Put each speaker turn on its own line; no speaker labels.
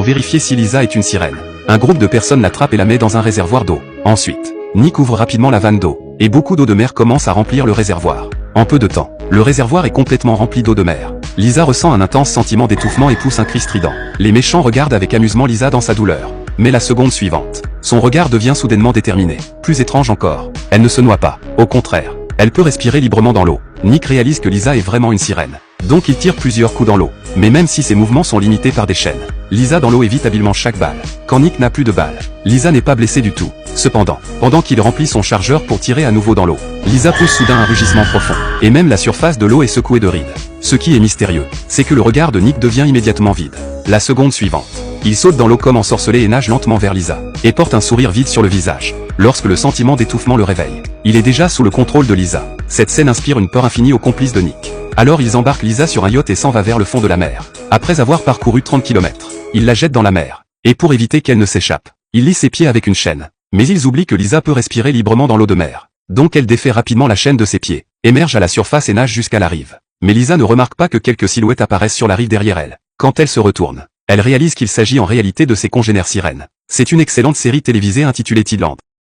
pour vérifier si Lisa est une sirène. Un groupe de personnes l'attrape et la met dans un réservoir d'eau. Ensuite, Nick ouvre rapidement la vanne d'eau, et beaucoup d'eau de mer commence à remplir le réservoir. En peu de temps, le réservoir est complètement rempli d'eau de mer. Lisa ressent un intense sentiment d'étouffement et pousse un cri strident. Les méchants regardent avec amusement Lisa dans sa douleur. Mais la seconde suivante, son regard devient soudainement déterminé. Plus étrange encore, elle ne se noie pas. Au contraire, elle peut respirer librement dans l'eau. Nick réalise que Lisa est vraiment une sirène. Donc il tire plusieurs coups dans l'eau. Mais même si ses mouvements sont limités par des chaînes, Lisa dans l'eau évite habilement chaque balle. Quand Nick n'a plus de balles, Lisa n'est pas blessée du tout. Cependant, pendant qu'il remplit son chargeur pour tirer à nouveau dans l'eau, Lisa pousse soudain un rugissement profond. Et même la surface de l'eau est secouée de rides. Ce qui est mystérieux, c'est que le regard de Nick devient immédiatement vide. La seconde suivante, il saute dans l'eau comme ensorcelé et nage lentement vers Lisa, et porte un sourire vide sur le visage. Lorsque le sentiment d'étouffement le réveille, il est déjà sous le contrôle de Lisa. Cette scène inspire une peur infinie aux complices de Nick. Alors ils embarquent Lisa sur un yacht et s'en va vers le fond de la mer. Après avoir parcouru 30 km, ils la jettent dans la mer. Et pour éviter qu'elle ne s'échappe, ils lient ses pieds avec une chaîne. Mais ils oublient que Lisa peut respirer librement dans l'eau de mer. Donc elle défait rapidement la chaîne de ses pieds, émerge à la surface et nage jusqu'à la rive. Mais Lisa ne remarque pas que quelques silhouettes apparaissent sur la rive derrière elle. Quand elle se retourne, elle réalise qu'il s'agit en réalité de ses congénères sirènes. C'est une excellente série télévisée intitulée Tidland.